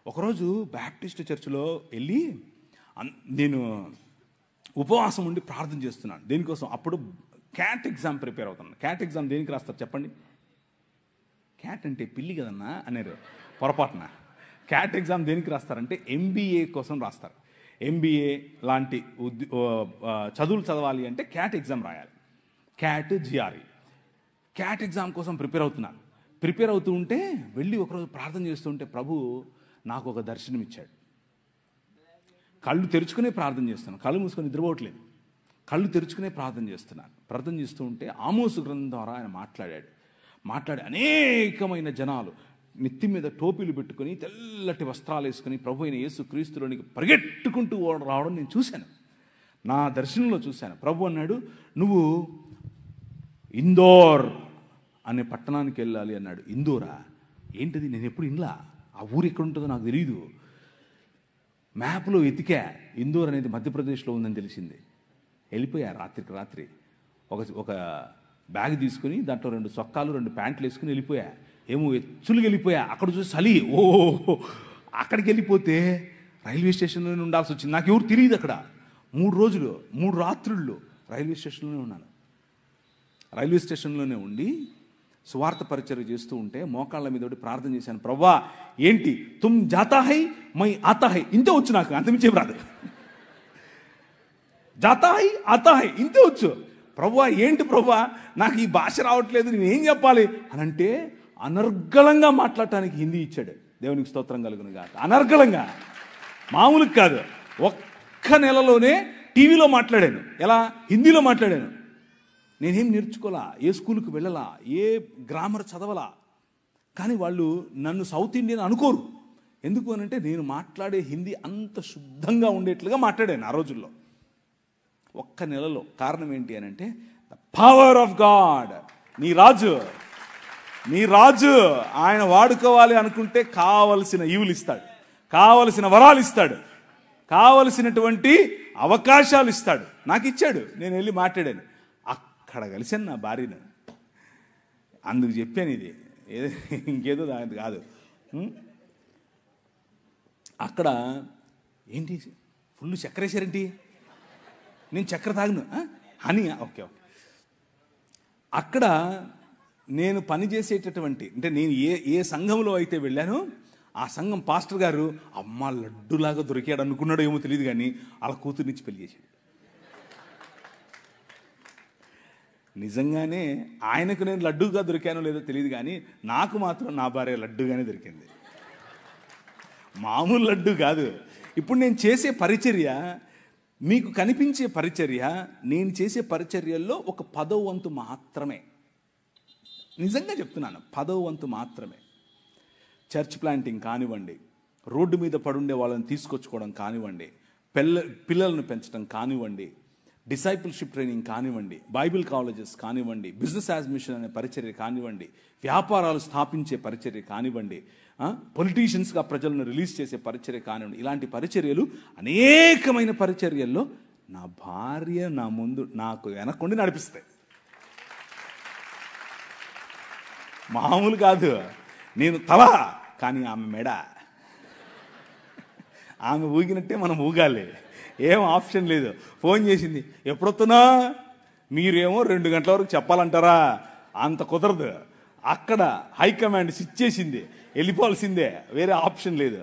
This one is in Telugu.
ఒకరోజు బ్యాప్టిస్ట్ చర్చిలో వెళ్ళి నేను ఉపవాసం ఉండి ప్రార్థన చేస్తున్నాను. దేనికోసం? అప్పుడు క్యాట్ ఎగ్జామ్ ప్రిపేర్ అవుతున్నాను. క్యాట్ ఎగ్జామ్ దేనికి రాస్తారు చెప్పండి? క్యాట్ అంటే పిల్లి కదన్నా అన్నారు పొరపాటున. క్యాట్ ఎగ్జామ్ దేనికి రాస్తారంటే MBA కోసం రాస్తారు. MBA లాంటి చదువులు చదవాలి అంటే క్యాట్ ఎగ్జామ్ రాయాలి. Cat GRE. క్యాట్ ఎగ్జామ్ కోసం ప్రిపేర్ అవుతున్నాను. ప్రిపేర్ అవుతూ ఉంటే వెళ్ళి ఒకరోజు ప్రార్థన చేస్తుంటే ప్రభు నాకు ఒక దర్శనం ఇచ్చాడు. కళ్ళు తెరుచుకునే ప్రార్థన చేస్తున్నాను, కళ్ళు మూసుకొని నిద్రపోవట్లేదు, కళ్ళు తెరుచుకునే ప్రార్థన చేస్తున్నాను. ప్రార్థన చేస్తూ ఉంటే ఆమోసు గ్రంథం ద్వారా ఆయన మాట్లాడి అనేకమైన జనాలు నెత్తి మీద టోపీలు పెట్టుకుని తెల్లటి వస్త్రాలు వేసుకుని ప్రభు అయిన యేసు క్రీస్తులోనికి పరిగెట్టుకుంటూ రావడం నేను చూశాను, నా దర్శనంలో చూశాను. ప్రభు అన్నాడు, నువ్వు ఇందోర్ అనే పట్టణానికి వెళ్ళాలి అన్నాడు. ఇందోరా? ఏంటిది? నేను ఎప్పుడు ఇన్లా, ఆ ఊరు ఎక్కడ ఉంటుందో నాకు తెలియదు. మ్యాప్లో వెతికా, ఇందోర్ అనేది మధ్యప్రదేశ్లో ఉందని తెలిసింది. వెళ్ళిపోయా రాత్రికి రాత్రి. ఒక బ్యాగ్ తీసుకుని దాంట్లో 2 చొక్కాలు 2 ప్యాంట్లు వేసుకుని వెళ్ళిపోయా. ఏమో ఎచ్చులుగా వెళ్ళిపోయా. అక్కడ చూసి చలి, అక్కడికి వెళ్ళిపోతే రైల్వే స్టేషన్లోనే ఉండాల్సి వచ్చింది. నాకు ఎవరు తెలియదు అక్కడ. 3 రోజులు 3 రాత్రుళ్ళు రైల్వే స్టేషన్లోనే ఉన్నాను. రైల్వే స్టేషన్లోనే ఉండి సువార్త పరిచర్య చేస్తూ ఉంటే మోకాళ్ళ మీద ప్రార్థన చేశాను. ప్రవ్వా ఏంటి, తుమ్ జాతా హై మై ఆతా హై, ఇంతే వచ్చు నాకు, అంతమించే రాదు. జాతా హై ఆతా హై ఇంతే వచ్చు. ప్రవ్వా ఏంటి ప్రవ్వా, నాకు ఈ భాష రావట్లేదు, నేనేం చెప్పాలి అని అంటే అనర్గళంగా మాట్లాడటానికి హిందీ ఇచ్చాడు. దేవునికి స్తోత్రం కలుగును గాక. అనర్గళంగా, మామూలు కాదు. ఒక్క నెలలోనే టీవీలో మాట్లాడాను. ఎలా? హిందీలో మాట్లాడాను. నేనేం నేర్చుకోలా, ఏ స్కూల్కి వెళ్ళలా, ఏ గ్రామర్ చదవలా. కానీ వాళ్ళు నన్ను సౌత్ ఇండియన్ అనుకోరు. ఎందుకు అనంటే నేను మాట్లాడే హిందీ అంత శుద్ధంగా ఉండేట్లుగా మాట్లాడాను ఆ రోజుల్లో, ఒక్క నెలలో. కారణం ఏంటి అనంటే ద పవర్ ఆఫ్ గాడ్. నీ రాజు ఆయన వాడుకోవాలి అనుకుంటే కావలసిన ఈవులు ఇస్తాడు, కావలసిన వరాలు ఇస్తాడు, కావలసినటువంటి అవకాశాలు ఇస్తాడు. నాకు ఇచ్చాడు. నేను వెళ్ళి మాట్లాడాను. అక్కడ కలిసాను నా భార్యను. అందుకు చెప్పాను, ఇది ఇంకేదో దాని కాదు. అక్కడ ఏంటి ఫుల్ చక్కెర వేసారేంటి? నేను చక్కెర తాగను అని. ఓకే. అక్కడ నేను పనిచేసేటటువంటి, అంటే నేను ఏ సంఘంలో అయితే వెళ్ళానో ఆ సంఘం పాస్టర్ గారు అమ్మ లడ్డులాగా దొరికాడు అనుకున్నాడో ఏమో తెలియదు, కానీ వాళ్ళ కూతురునిచ్చి పెళ్లి చేశాడు. నిజంగానే ఆయనకు నేను లడ్డూగా దొరికానో లేదో తెలియదు, కానీ నాకు మాత్రం నా భార్య లడ్డూగానే దొరికింది. మామూలు లడ్డు కాదు. ఇప్పుడు నేను చేసే పరిచర్య, మీకు కనిపించే పరిచర్య, నేను చేసే పరిచర్యల్లో ఒక 10వ వంతు మాత్రమే. నిజంగా చెప్తున్నాను, 10వ వంతు మాత్రమే. చర్చ్ ప్లాంటింగ్ కానివ్వండి, రోడ్డు మీద పడుండే వాళ్ళని తీసుకొచ్చుకోవడం కానివ్వండి, పిల్లలను పెంచడం కానివ్వండి, డిసైపుల్షిప్ ట్రైనింగ్ కానివ్వండి, బైబిల్ కాలేజెస్ కానివ్వండి, బిజినెస్ యాడ్మిషన్ అనే పరిచర్య కానివ్వండి, వ్యాపారాలు స్థాపించే పరిచర్య కానివ్వండి, పొలిటీషియన్స్గా ప్రజలను రిలీజ్ చేసే పరిచర్య కానివ్వండి, ఇలాంటి పరిచర్యలు అనేకమైన పరిచర్యల్లో నా భార్య నా ముందు నాకు వెనక్కుండి నడిపిస్తాయి. మామూలు కాదు. నేను తల, కానీ ఆమె మెడ. ఆమె ఊగినట్టే మనం ఊగాలి, ఏం ఆప్షన్ లేదు. ఫోన్ చేసింది, ఎప్పుడొస్తున్నా? మీరేమో 2 గంటల వరకు చెప్పాలంటారా? అంత కుదరదు. అక్కడ హైకమాండ్ స్విచ్ చేసింది, వెళ్ళిపోవాల్సిందే, వేరే ఆప్షన్ లేదు.